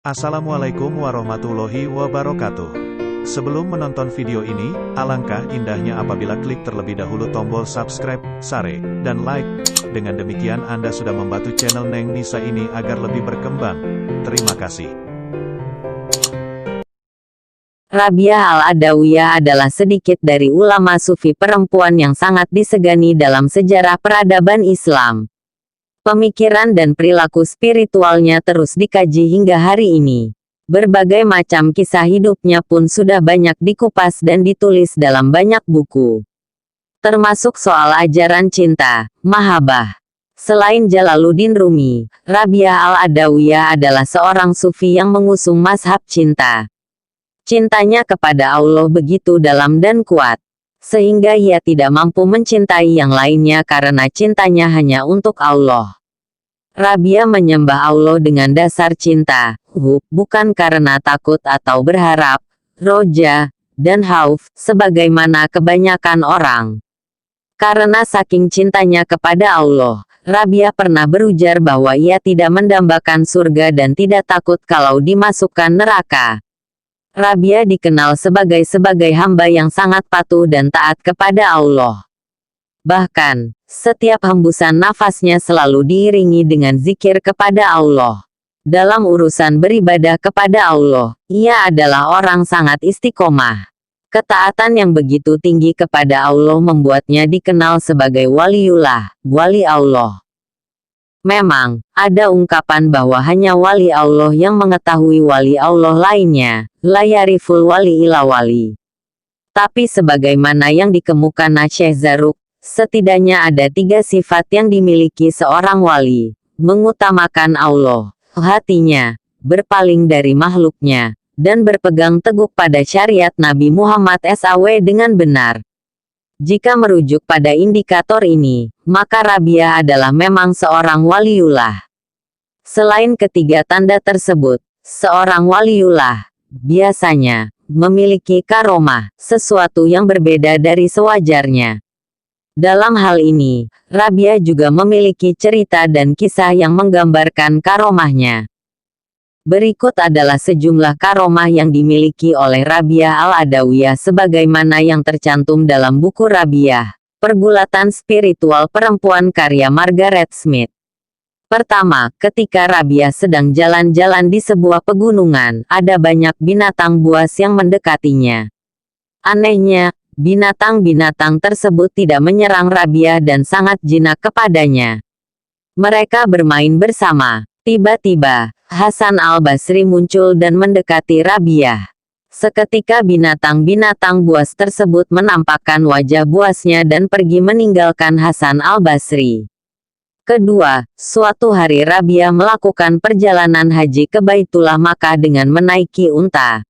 Assalamualaikum warahmatullahi wabarakatuh. Sebelum menonton video ini, alangkah indahnya apabila klik terlebih dahulu tombol subscribe, share, dan like. Dengan demikian Anda sudah membantu channel Neng Nisa ini agar lebih berkembang. Terima kasih. Rabiah Al-Adawiyah adalah sedikit dari ulama sufi perempuan yang sangat disegani dalam sejarah peradaban Islam. Pemikiran dan perilaku spiritualnya terus dikaji hingga hari ini. Berbagai macam kisah hidupnya pun sudah banyak dikupas dan ditulis dalam banyak buku. Termasuk soal ajaran cinta, mahabbah. Selain Jalaluddin Rumi, Rabiah Al-Adawiyah adalah seorang sufi yang mengusung mazhab cinta. Cintanya kepada Allah begitu dalam dan kuat, sehingga ia tidak mampu mencintai yang lainnya karena cintanya hanya untuk Allah. Rabiah menyembah Allah dengan dasar cinta, bukan karena takut atau berharap, roja, dan khauf, sebagaimana kebanyakan orang. Karena saking cintanya kepada Allah, Rabiah pernah berujar bahwa ia tidak mendambakan surga dan tidak takut kalau dimasukkan neraka. Rabiah dikenal sebagai hamba yang sangat patuh dan taat kepada Allah. Bahkan, setiap hembusan nafasnya selalu diiringi dengan zikir kepada Allah. Dalam urusan beribadah kepada Allah, ia adalah orang sangat istiqomah. Ketaatan yang begitu tinggi kepada Allah membuatnya dikenal sebagai waliullah, wali Allah. Memang, ada ungkapan bahwa hanya wali Allah yang mengetahui wali Allah lainnya, la yariful wali ila wali. Tapi sebagaimana yang dikemukakan Syekh Zarruq, setidaknya ada 3 sifat yang dimiliki seorang wali: mengutamakan Allah, hatinya, berpaling dari makhluknya, dan berpegang teguh pada syariat Nabi Muhammad SAW dengan benar. Jika merujuk pada indikator ini, maka Rabiah adalah memang seorang waliullah. Selain ketiga tanda tersebut, seorang waliullah biasanya memiliki karomah, sesuatu yang berbeda dari sewajarnya. Dalam hal ini, Rabiah juga memiliki cerita dan kisah yang menggambarkan karomahnya. Berikut adalah sejumlah karomah yang dimiliki oleh Rabiah Al-Adawiyah sebagaimana yang tercantum dalam buku Rabiah, Pergulatan Spiritual Perempuan karya Margaret Smith. Pertama, ketika Rabiah sedang jalan-jalan di sebuah pegunungan, ada banyak binatang buas yang mendekatinya. Anehnya, binatang-binatang tersebut tidak menyerang Rabiah dan sangat jinak kepadanya. Mereka bermain bersama. Tiba-tiba, Hasan Al-Basri muncul dan mendekati Rabiah. Seketika binatang-binatang buas tersebut menampakkan wajah buasnya dan pergi meninggalkan Hasan Al-Basri. Kedua, suatu hari Rabiah melakukan perjalanan haji ke Baitullah Makkah dengan menaiki unta.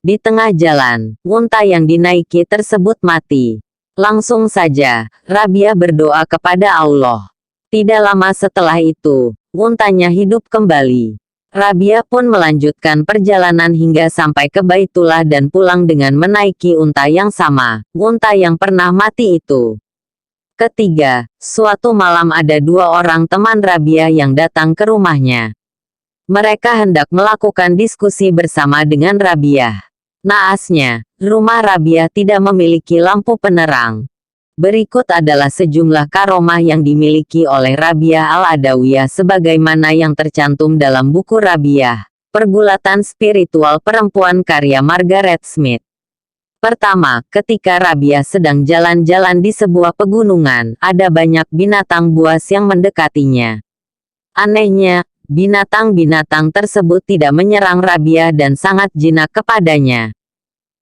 Di tengah jalan, unta yang dinaiki tersebut mati. Langsung saja, Rabiah berdoa kepada Allah. Tidak lama setelah itu, untanya hidup kembali. Rabiah pun melanjutkan perjalanan hingga sampai ke Baitullah dan pulang dengan menaiki unta yang sama, unta yang pernah mati itu. Ketiga, suatu malam ada 2 orang teman Rabiah yang datang ke rumahnya. Mereka hendak melakukan diskusi bersama dengan Rabiah. Naasnya, rumah Rabiah tidak memiliki lampu penerang. Berikut adalah sejumlah karomah yang dimiliki oleh Rabiah Al-Adawiyah sebagaimana yang tercantum dalam buku Rabiah, Pergulatan Spiritual Perempuan karya Margaret Smith. Pertama, ketika Rabiah sedang jalan-jalan di sebuah pegunungan, ada banyak binatang buas yang mendekatinya. Anehnya, binatang-binatang tersebut tidak menyerang Rabiah dan sangat jinak kepadanya.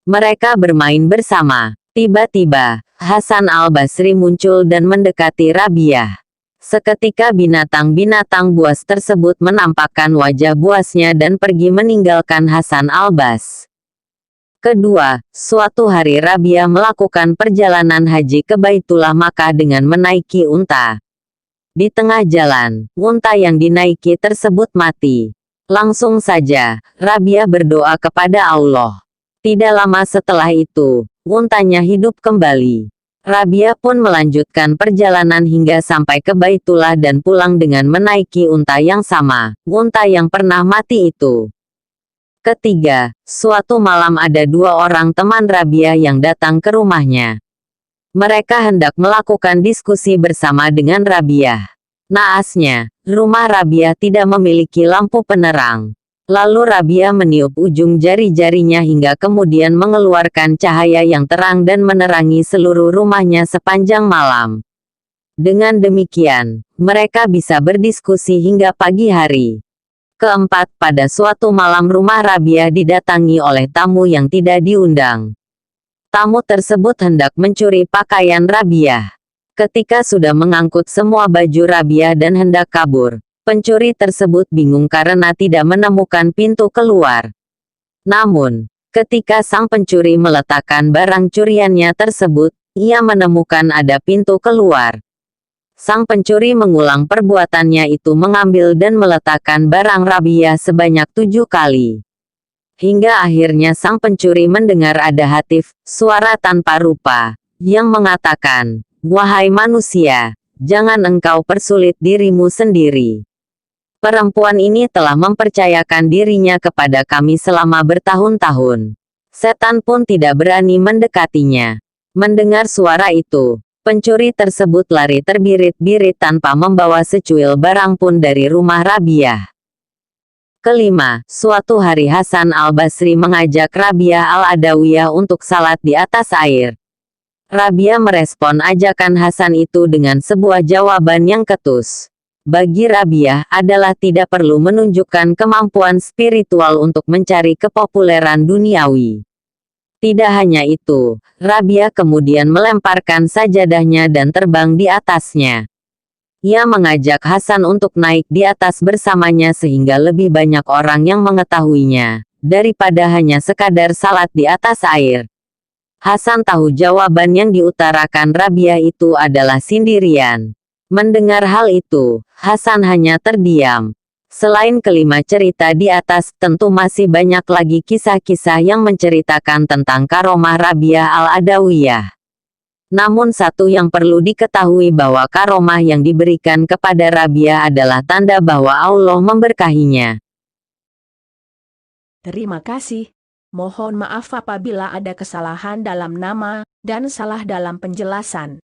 Mereka bermain bersama. Tiba-tiba, Hasan Al-Basri muncul dan mendekati Rabiah. Seketika binatang-binatang buas tersebut menampakkan wajah buasnya dan pergi meninggalkan Hasan Al-Bas. Kedua, suatu hari Rabiah melakukan perjalanan haji ke Baitullah Makkah dengan menaiki unta. Di tengah jalan, unta yang dinaiki tersebut mati. Langsung saja, Rabiah berdoa kepada Allah. Tidak lama setelah itu, untanya hidup kembali. Rabiah pun melanjutkan perjalanan hingga sampai ke Baitullah dan pulang dengan menaiki unta yang sama, unta yang pernah mati itu. Ketiga, suatu malam ada dua orang teman Rabiah yang datang ke rumahnya. Mereka hendak melakukan diskusi bersama dengan Rabiah. Naasnya, rumah Rabiah tidak memiliki lampu penerang. Lalu Rabiah meniup ujung jari-jarinya hingga kemudian mengeluarkan cahaya yang terang dan menerangi seluruh rumahnya sepanjang malam. Dengan demikian, mereka bisa berdiskusi hingga pagi hari. Keempat, pada suatu malam rumah Rabiah didatangi oleh tamu yang tidak diundang. Tamu tersebut hendak mencuri pakaian Rabiah. Ketika sudah mengangkut semua baju Rabiah dan hendak kabur, pencuri tersebut bingung karena tidak menemukan pintu keluar. Namun, ketika sang pencuri meletakkan barang curiannya tersebut, ia menemukan ada pintu keluar. Sang pencuri mengulang perbuatannya itu mengambil dan meletakkan barang Rabiah sebanyak 7 kali. Hingga akhirnya sang pencuri mendengar ada hatif, suara tanpa rupa, yang mengatakan, "Wahai manusia, jangan engkau persulit dirimu sendiri. Perempuan ini telah mempercayakan dirinya kepada kami selama bertahun-tahun. Setan pun tidak berani mendekatinya." Mendengar suara itu, pencuri tersebut lari terbirit-birit tanpa membawa secuil barang pun dari rumah Rabiah. Kelima, suatu hari Hasan al-Basri mengajak Rabiah al-Adawiyah untuk salat di atas air. Rabiah merespon ajakan Hasan itu dengan sebuah jawaban yang ketus. Bagi Rabiah adalah tidak perlu menunjukkan kemampuan spiritual untuk mencari kepopuleran duniawi. Tidak hanya itu, Rabiah kemudian melemparkan sajadahnya dan terbang di atasnya. Ia mengajak Hasan untuk naik di atas bersamanya sehingga lebih banyak orang yang mengetahuinya, daripada hanya sekadar salat di atas air. Hasan tahu jawaban yang diutarakan Rabiah itu adalah sindiran. Mendengar hal itu, Hasan hanya terdiam. Selain kelima cerita di atas, tentu masih banyak lagi kisah-kisah yang menceritakan tentang karomah Rabiah al-Adawiyah. Namun satu yang perlu diketahui bahwa karomah yang diberikan kepada Rabiah adalah tanda bahwa Allah memberkahinya. Terima kasih. Mohon maaf apabila ada kesalahan dalam nama dan salah dalam penjelasan.